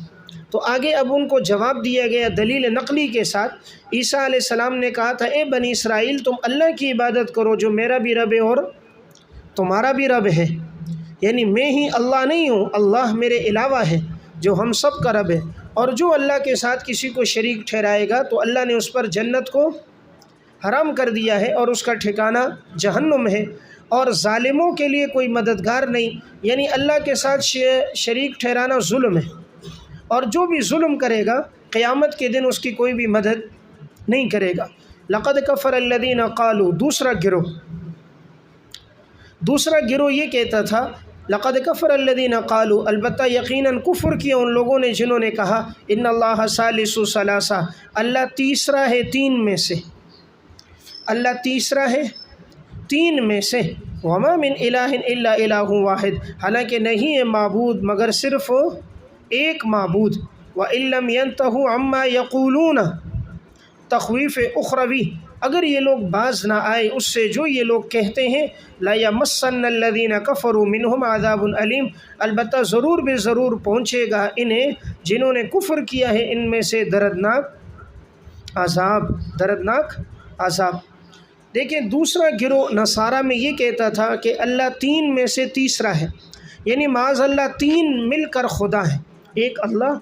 تو آگے اب ان کو جواب دیا گیا دلیل نقلی کے ساتھ۔ عیسیٰ علیہ السلام نے کہا تھا اے بنی اسرائیل تم اللہ کی عبادت کرو جو میرا بھی رب ہے اور تمہارا بھی رب ہے، یعنی میں ہی اللہ نہیں ہوں، اللہ میرے علاوہ ہے جو ہم سب کا رب ہے، اور جو اللہ کے ساتھ کسی کو شریک ٹھہرائے گا تو اللہ نے اس پر جنت کو حرام کر دیا ہے اور اس کا ٹھکانہ جہنم ہے، اور ظالموں کے لیے کوئی مددگار نہیں، یعنی اللہ کے ساتھ شریک ٹھہرانا ظلم ہے، اور جو بھی ظلم کرے گا قیامت کے دن اس کی کوئی بھی مدد نہیں کرے گا۔ لقد کفر الذین قالوا، دوسرا گروہ یہ کہتا تھا لقد کفر الذین قالوا، البتہ یقیناً کفر کیا ان لوگوں نے جنہوں نے کہا ان اللہ ثالث ثلاثہ، اللہ تیسرا ہے تین میں سے، اللہ تیسرا ہے تین میں سے، وما من الہ الا الہ واحد، حالانکہ نہیں ہے معبود مگر صرف ایک معبود، وَإِن لَّمْ يَنْتَهُوا عَمَّا يَقُولُونَ، تخویف اخروی، اگر یہ لوگ باز نہ آئے اس سے جو یہ لوگ کہتے ہیں، لَيَمَسَّنَّ الَّذِينَ كَفَرُوا مِنْهُمْ عَذَابٌ أَلِيمٌ، البتہ ضرور بے ضرور پہنچے گا انہیں جنہوں نے کفر کیا ہے ان میں سے دردناک عذاب۔ دیکھیں دوسرا گروہ نصارہ میں یہ کہتا تھا کہ اللہ تین میں سے تیسرا ہے، یعنی معاذ اللہ تین مل کر خدا ہے، ایک اللہ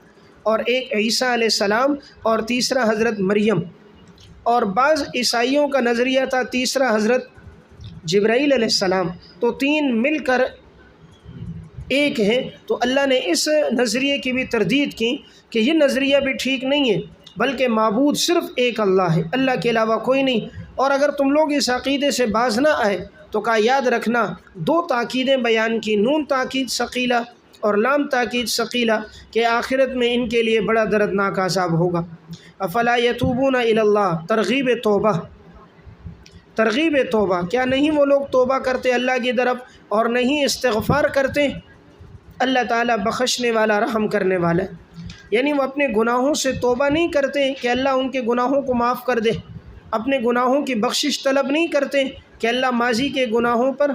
اور ایک عیسیٰ علیہ السلام اور تیسرا حضرت مریم، اور بعض عیسائیوں کا نظریہ تھا تیسرا حضرت جبرائیل علیہ السلام، تو تین مل کر ایک ہے۔ تو اللہ نے اس نظریے کی بھی تردید کی کہ یہ نظریہ بھی ٹھیک نہیں ہے، بلکہ معبود صرف ایک اللہ ہے، اللہ کے علاوہ کوئی نہیں، اور اگر تم لوگ اس عقیدے سے باز نہ آئے تو کہا یاد رکھنا دو تاکیدیں بیان کی، نون تاکید ثقیلہ اور لام تاکید ثقیلہ، کہ آخرت میں ان کے لیے بڑا دردناک عذاب ہوگا۔ افلا یتوبون الی اللہ، ترغیب توبہ، کیا نہیں وہ لوگ توبہ کرتے اللہ کی طرف اور نہیں استغفار کرتے؟ اللہ تعالیٰ بخشنے والا رحم کرنے والا ہے، یعنی وہ اپنے گناہوں سے توبہ نہیں کرتے کہ اللہ ان کے گناہوں کو معاف کر دے، اپنے گناہوں کی بخشش طلب نہیں کرتے کہ اللہ ماضی کے گناہوں پر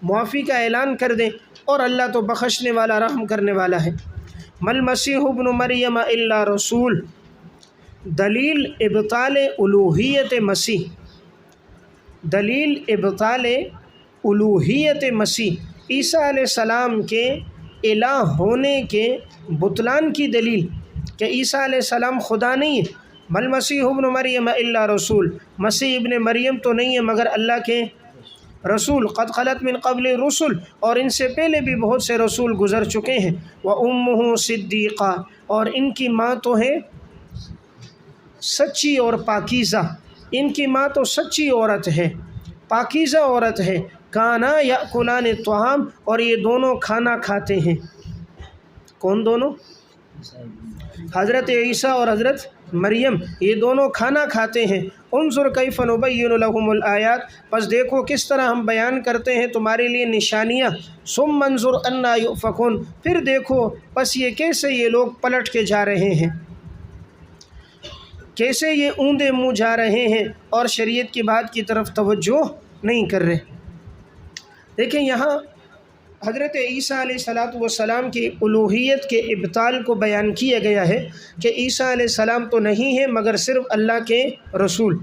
معافی کا اعلان کر دے، اور اللہ تو بخشنے والا رحم کرنے والا ہے۔ مل مسیح ابن مریم الا رسول، دلیل ابطال الوہیت مسیح، دلیل ابطال الوہیت مسیح، عیسیٰ علیہ السلام کے الہ ہونے کے بطلان کی دلیل کہ عیسیٰ علیہ السلام خدا نہیں ہے۔ مل مسیح ابن مریم الا رسول، مسیح ابن مریم تو نہیں ہے مگر اللہ کے رسول، قد خلت من قبل رسل، اور ان سے پہلے بھی بہت سے رسول گزر چکے ہیں، وامہ صدیقہ، اور ان کی ماں تو ہے سچی اور پاکیزہ، ان کی ماں تو سچی عورت ہے، پاکیزہ عورت ہے، کانا یاکلان الطعام، اور یہ دونوں کھانا کھاتے ہیں۔ کون دونوں؟ حضرت عیسیٰ اور حضرت مریم، یہ دونوں کھانا کھاتے ہیں۔ انظر کیف نبین لہم الآیات، پس دیکھو کس طرح ہم بیان کرتے ہیں تمہارے لیے نشانیاں۔ ثم انظر انا یؤفکون، پھر دیکھو پس یہ کیسے یہ لوگ پلٹ کے جا رہے ہیں، کیسے یہ اوندے منہ جا رہے ہیں اور شریعت کی بات کی طرف توجہ نہیں کر رہے۔ دیکھیں یہاں حضرت عیسیٰ علیہ السلام کی الوہیت کے ابطال کو بیان کیا گیا ہے کہ عیسیٰ علیہ السلام تو نہیں ہے مگر صرف اللہ کے رسول،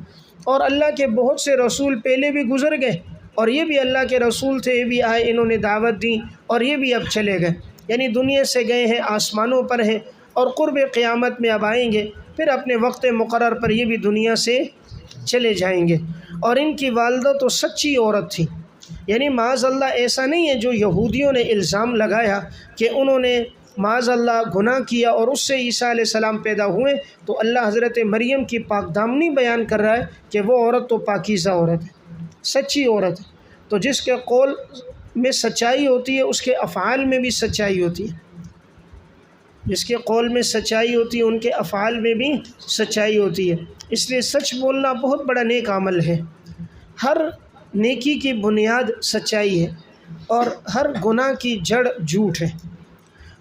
اور اللہ کے بہت سے رسول پہلے بھی گزر گئے، اور یہ بھی اللہ کے رسول تھے، یہ بھی آئے، انہوں نے دعوت دی، اور یہ بھی اب چلے گئے، یعنی دنیا سے گئے ہیں، آسمانوں پر ہیں، اور قرب قیامت میں اب آئیں گے، پھر اپنے وقت مقرر پر یہ بھی دنیا سے چلے جائیں گے۔ اور ان کی والدہ تو سچی عورت تھی، یعنی معاذ اللہ ایسا نہیں ہے جو یہودیوں نے الزام لگایا کہ انہوں نے معاذ اللہ گناہ کیا اور اس سے عیسیٰ علیہ السلام پیدا ہوئے، تو اللہ حضرت مریم کی پاک دامنی بیان کر رہا ہے کہ وہ عورت تو پاکیزہ عورت ہے، سچی عورت ہے۔ تو جس کے قول میں سچائی ہوتی ہے اس کے افعال میں بھی سچائی ہوتی ہے، جس کے قول میں سچائی ہوتی ہے ان کے افعال میں بھی سچائی ہوتی ہے۔ اس لیے سچ بولنا بہت بڑا نیک عمل ہے۔ ہر نیکی کی بنیاد سچائی ہے، اور ہر گناہ کی جڑ جھوٹ ہے،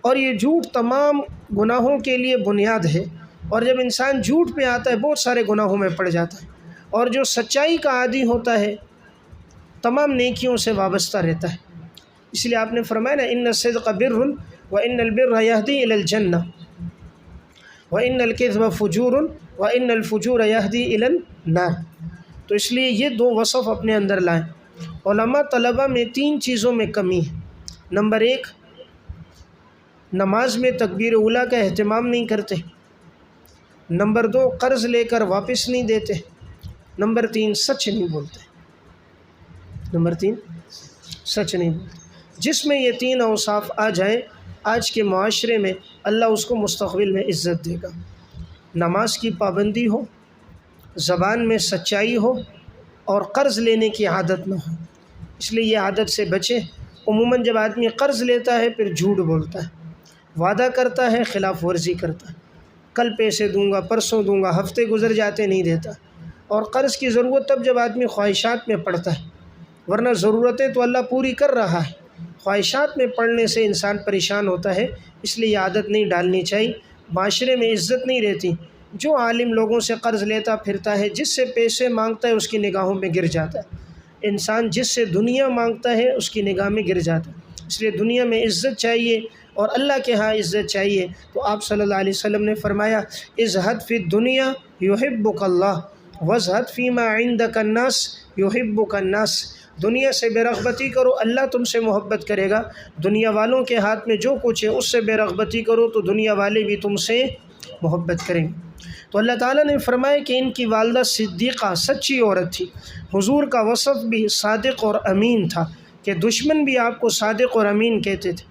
اور یہ جھوٹ تمام گناہوں کے لیے بنیاد ہے، اور جب انسان جھوٹ پہ آتا ہے بہت سارے گناہوں میں پڑ جاتا ہے، اور جو سچائی کا عادی ہوتا ہے تمام نیکیوں سے وابستہ رہتا ہے۔ اس لیے آپ نے فرمایا نا ان الصدق بر وان البر یہدی الی الجنہ وان الکذب فجور وان الفجور یہدی الی النار۔ تو اس لیے یہ دو وصف اپنے اندر لائیں۔ علماء طلبہ میں 3 چیزوں میں کمی ہے۔ نمبر 1، نماز میں تکبیر اولیٰ کا اہتمام نہیں کرتے۔ نمبر 2، قرض لے کر واپس نہیں دیتے۔ نمبر 3، سچ نہیں بولتے۔ نمبر 3، سچ نہیں بولتے۔ جس میں یہ 3 اوصاف آ جائیں آج کے معاشرے میں اللہ اس کو مستقبل میں عزت دے گا۔ نماز کی پابندی ہو، زبان میں سچائی ہو، اور قرض لینے کی عادت نہ ہو۔ اس لیے یہ عادت سے بچے۔ عموماً جب آدمی قرض لیتا ہے پھر جھوٹ بولتا ہے، وعدہ کرتا ہے خلاف ورزی کرتا ہے، کل پیسے دوں گا، پرسوں دوں گا، ہفتے گزر جاتے نہیں دیتا۔ اور قرض کی ضرورت تب جب آدمی خواہشات میں پڑتا ہے، ورنہ ضرورتیں تو اللہ پوری کر رہا ہے۔ خواہشات میں پڑنے سے انسان پریشان ہوتا ہے، اس لیے یہ عادت نہیں ڈالنی چاہیے۔ معاشرے میں عزت نہیں رہتی۔ جو عالم لوگوں سے قرض لیتا پھرتا ہے، جس سے پیسے مانگتا ہے اس کی نگاہوں میں گر جاتا ہے۔ انسان جس سے دنیا مانگتا ہے اس کی نگاہ میں گر جاتا ہے۔ اس لیے دنیا میں عزت چاہیے اور اللہ کے ہاں عزت چاہیے۔ تو آپ صلی اللہ علیہ وسلم نے فرمایا ازہد فی الدنیا یحبک اللہ وازہد فیما عندک الناس یحبک الناس۔ دنیا سے بے رغبتی کرو، اللہ تم سے محبت کرے گا۔ دنیا والوں کے ہاتھ میں جو کچھ ہے اس سے بے رغبتی کرو تو دنیا والے بھی تم سے محبت کریں گے۔ تو اللہ تعالیٰ نے فرمایا کہ ان کی والدہ صدیقہ سچی عورت تھی۔ حضور کا وصف بھی صادق اور امین تھا کہ دشمن بھی آپ کو صادق اور امین کہتے تھے۔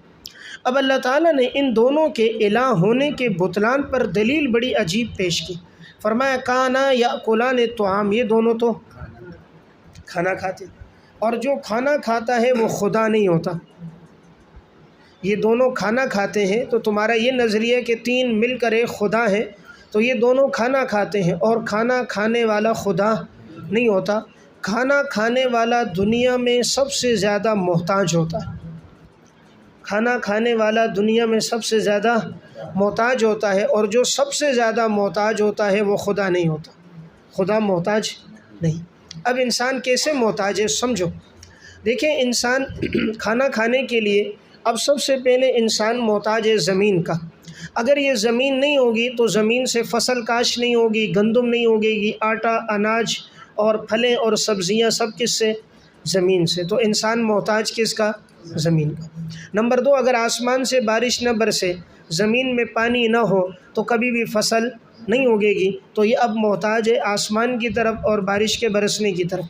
اب اللہ تعالیٰ نے ان دونوں کے الہ ہونے کے بطلان پر دلیل بڑی عجیب پیش کی۔ فرمایا کانا یاکلان الطعام، یہ دونوں تو کھانا کھاتے، اور جو کھانا کھاتا ہے وہ خدا نہیں ہوتا۔ یہ دونوں کھانا کھاتے ہیں، تو تمہارا یہ نظریہ کہ 3 مل کر ایک خدا ہے، تو یہ دونوں کھانا کھاتے ہیں، اور کھانا کھانے والا خدا نہیں ہوتا۔ کھانا کھانے والا دنیا میں سب سے زیادہ محتاج ہوتا ہے۔ کھانا کھانے والا دنیا میں سب سے زیادہ محتاج ہوتا ہے، اور جو سب سے زیادہ محتاج ہوتا ہے وہ خدا نہیں ہوتا۔ خدا محتاج نہیں۔ اب انسان کیسے محتاج ہے سمجھو۔ دیکھیں انسان کھانا کھانے کے لیے اب سب سے پہلے انسان محتاج ہے زمین کا۔ اگر یہ زمین نہیں ہوگی تو زمین سے فصل کاشت نہیں ہوگی، گندم نہیں ہوگے گی، آٹا، اناج اور پھلیں اور سبزیاں سب کس سے؟ زمین سے۔ تو انسان محتاج کس کا؟ زمین کا۔ نمبر 2، اگر آسمان سے بارش نہ برسے، زمین میں پانی نہ ہو تو کبھی بھی فصل نہیں ہوگے گی، تو یہ اب محتاج ہے آسمان کی طرف اور بارش کے برسنے کی طرف۔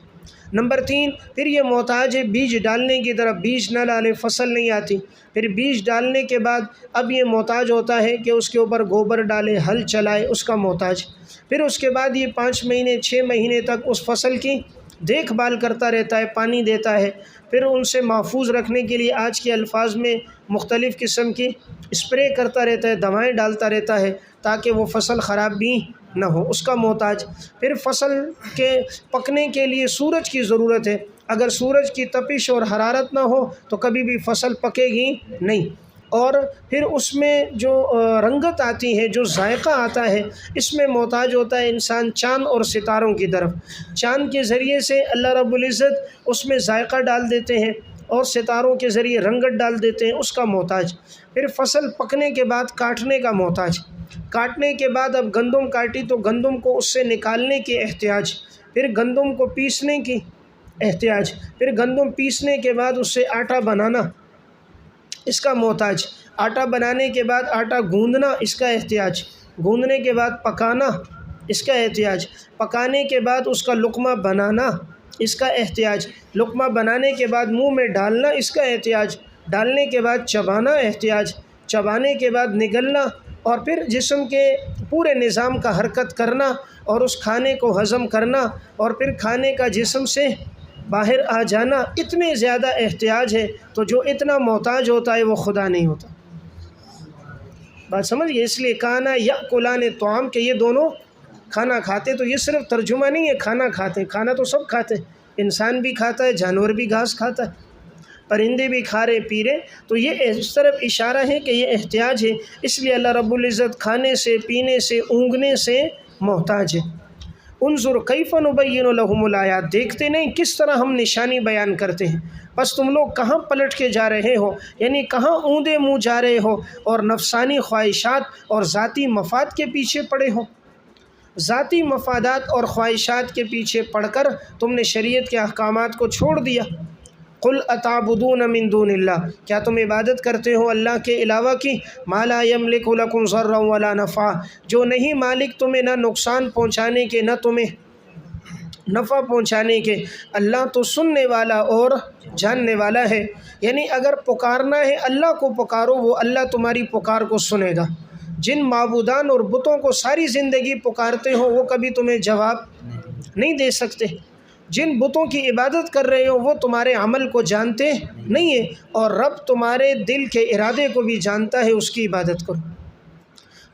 نمبر 3، پھر یہ محتاج ہے بیج ڈالنے کی طرف، بیج نہ ڈالے فصل نہیں آتی، پھر بیج ڈالنے کے بعد اب یہ محتاج ہوتا ہے کہ اس کے اوپر گوبر ڈالے، ہل چلائے، اس کا محتاج، پھر اس کے بعد یہ 5 مہینے 6 مہینے تک اس فصل کی دیکھ بھال کرتا رہتا ہے، پانی دیتا ہے، پھر ان سے محفوظ رکھنے کے لیے آج کے الفاظ میں مختلف قسم کی اسپرے کرتا رہتا ہے، دوائیں ڈالتا رہتا ہے تاکہ وہ فصل خراب بھی نہ ہو، اس کا محتاج۔ پھر فصل کے پکنے کے لیے سورج کی ضرورت ہے، اگر سورج کی تپش اور حرارت نہ ہو تو کبھی بھی فصل پکے گی نہیں، اور پھر اس میں جو رنگت آتی ہے، جو ذائقہ آتا ہے، اس میں محتاج ہوتا ہے انسان چاند اور ستاروں کی طرف، چاند کے ذریعے سے اللہ رب العزت اس میں ذائقہ ڈال دیتے ہیں اور ستاروں کے ذریعے رنگت ڈال دیتے ہیں، اس کا محتاج۔ پھر فصل پکنے کے بعد کاٹنے کا محتاج، کاٹنے کے بعد اب گندم کاٹی تو گندم کو اس سے نکالنے کی احتیاج، پھر گندم کو پیسنے کی احتیاج، پھر گندم پیسنے کے بعد اس سے آٹا بنانا، اس کا محتاج، آٹا بنانے کے بعد آٹا گوندنا، اس کا احتیاج، گوندنے کے بعد پکانا، اس کا احتیاج، پکانے کے بعد اس کا لقمہ بنانا، اس کا احتیاج، لقمہ بنانے کے بعد منہ میں ڈالنا، اس کا احتیاج، ڈالنے کے بعد چبانا احتیاج، چبانے کے بعد نگلنا، اور پھر جسم کے پورے نظام کا حرکت کرنا اور اس کھانے کو ہضم کرنا، اور پھر کھانے کا جسم سے باہر آ جانا، اتنے زیادہ احتیاج ہے، تو جو اتنا محتاج ہوتا ہے وہ خدا نہیں ہوتا۔ بات سمجھ گئے؟ اس لیے کانا یاکلان طعام، کہ یہ دونوں کھانا کھاتے، تو یہ صرف ترجمہ نہیں ہے، کھانا کھاتے، کھانا تو سب کھاتے، انسان بھی کھاتا ہے، جانور بھی گھاس کھاتا ہے، پرندے بھی کھا رہے پی رہے، تو یہ اس طرف اشارہ ہے کہ یہ احتیاج ہے، اس لیے اللہ رب العزت کھانے سے، پینے سے، اونگنے سے محتاج ہے۔ انظر کیف نبین لہم الآیات، دیکھتے نہیں کس طرح ہم نشانی بیان کرتے ہیں، بس تم لوگ کہاں پلٹ کے جا رہے ہو، یعنی کہاں اوندے منہ جا رہے ہو اور نفسانی خواہشات اور ذاتی مفاد کے پیچھے پڑے ہو، ذاتی مفادات اور خواہشات کے پیچھے پڑ کر تم نے شریعت کے احکامات کو چھوڑ دیا۔ قل اتعبدون من دون اللہ، کیا تم عبادت کرتے ہو اللہ کے علاوہ کی، ما لا یملک لکم ضرا ولا نفع، جو نہیں مالک تمہیں نہ نقصان پہنچانے کے نہ تمہیں نفع پہنچانے کے، اللہ تو سننے والا اور جاننے والا ہے، یعنی اگر پکارنا ہے اللہ کو پکارو، وہ اللہ تمہاری پکار کو سنے گا۔ جن معبودان اور بتوں کو ساری زندگی پکارتے ہو وہ کبھی تمہیں جواب نہیں دے سکتے، جن بتوں کی عبادت کر رہے ہو وہ تمہارے عمل کو جانتے نہیں ہیں، اور رب تمہارے دل کے ارادے کو بھی جانتا ہے، اس کی عبادت کرو۔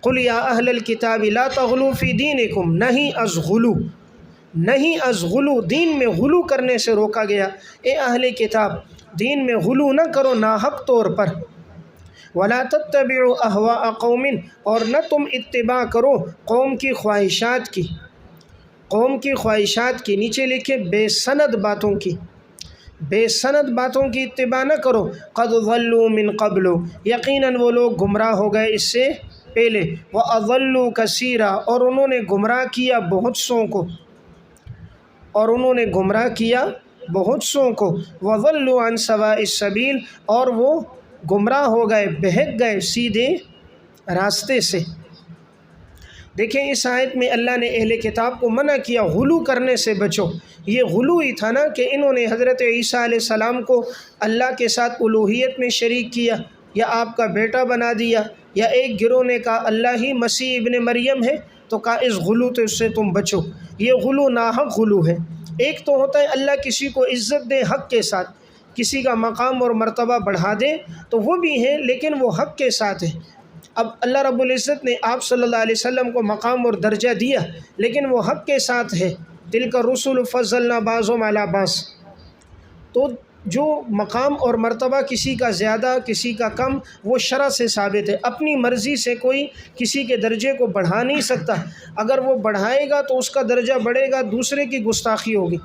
قل یا اہل الکتاب لا تغلوا فی دینکم، نہیں از غلو، نہیں از غلو، دین میں غلو کرنے سے روکا گیا، اے اہل کتاب دین میں غلو نہ کرو ناحق طور پر، ولا تتبعوا اہواء قوم، اور نہ تم اتباع کرو قوم کی خواہشات کی، قوم کی خواہشات کی، نیچے لکھے بے سند باتوں کی، بے سند باتوں کی اتباع نہ کرو، قد ضلوا من قبل، یقیناً وہ لوگ گمراہ ہو گئے اس سے پہلے، وَأَضَلُّوا كَثِيرًا، اور انہوں نے گمراہ کیا بہت سوں کو، اور انہوں نے گمراہ کیا بہت سوں کو، وَضَلُّوا عَنْ سَوَاءِ السَّبِيلِ، اور وہ گمراہ ہو گئے، بہک گئے سیدھے راستے سے۔ دیکھیں اس آیت میں اللہ نے اہل کتاب کو منع کیا غلو کرنے سے بچو، یہ غلو ہی تھا نا کہ انہوں نے حضرت عیسیٰ علیہ السلام کو اللہ کے ساتھ الوہیت میں شریک کیا، یا آپ کا بیٹا بنا دیا، یا ایک گروہ نے کہا اللہ ہی مسیح ابن مریم ہے، تو کہا اس غلو تو اس سے تم بچو، یہ غلو ناحق غلو ہے۔ ایک تو ہوتا ہے اللہ کسی کو عزت دے حق کے ساتھ، کسی کا مقام اور مرتبہ بڑھا دے تو وہ بھی ہے، لیکن وہ حق کے ساتھ ہے۔ اب اللہ رب العزت نے آپ صلی اللہ علیہ وسلم کو مقام اور درجہ دیا، لیکن وہ حق کے ساتھ ہے، تلک الرسل فضلنا بعضهم علی بعض، تو جو مقام اور مرتبہ کسی کا زیادہ کسی کا کم وہ شرع سے ثابت ہے، اپنی مرضی سے کوئی کسی کے درجے کو بڑھا نہیں سکتا، اگر وہ بڑھائے گا تو اس کا درجہ بڑھے گا، دوسرے کی گستاخی ہوگی۔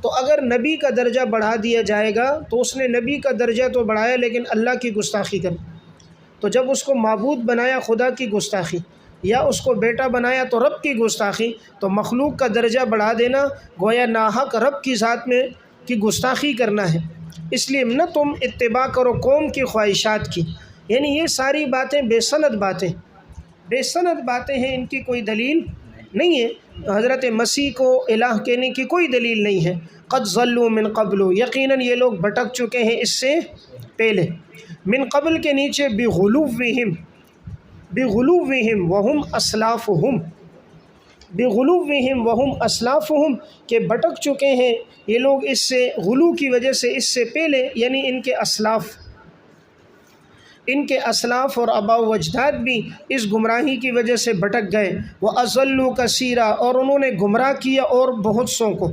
تو اگر نبی کا درجہ بڑھا دیا جائے گا تو اس نے نبی کا درجہ تو بڑھایا لیکن اللہ کی گستاخی کر، تو جب اس کو معبود بنایا خدا کی گستاخی، یا اس کو بیٹا بنایا تو رب کی گستاخی، تو مخلوق کا درجہ بڑھا دینا گویا ناحق رب کی ذات میں کی گستاخی کرنا ہے۔ اس لیے نہ تم اتباع کرو قوم کی خواہشات کی، یعنی یہ ساری باتیں بے سند باتیں، بے سند باتیں ہیں، ان کی کوئی دلیل نہیں ہے، حضرت مسیح کو الہ کہنے کی کوئی دلیل نہیں ہے۔ قد ضلوا من قبل، یقیناً یہ لوگ بھٹک چکے ہیں اس سے پہلے۔ من قبل کے نیچے بغلوہم، بغلوہم وہم اسلافہم، بغلوہم وہم اسلافہم، کہ بھٹک چکے ہیں یہ لوگ اس سے غلو کی وجہ سے، اس سے پہلے، یعنی ان کے اسلاف اور آباء و اجداد بھی اس گمراہی کی وجہ سے بھٹک گئے۔ وَأَضَلُّوا كَثِيرًا، اور انہوں نے گمراہ کیا اور بہت سوں کو،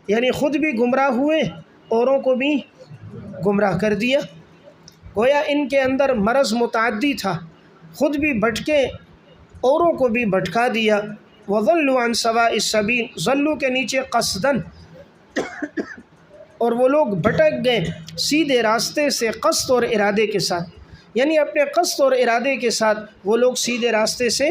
یعنی خود بھی گمراہ ہوئے، اوروں کو بھی گمراہ کر دیا۔ گویا ان کے اندر مرض متعدی تھا، خود بھی بھٹکے، اوروں کو بھی بھٹکا دیا۔ وَضَلُّوا عَنْ سَوَاءِ السَّبِيلِ، ضلوا کے نیچے قصداً، اور وہ لوگ بھٹک گئے سیدھے راستے سے، قصد اور ارادے کے ساتھ، یعنی اپنے قصد اور ارادے کے ساتھ وہ لوگ سیدھے راستے سے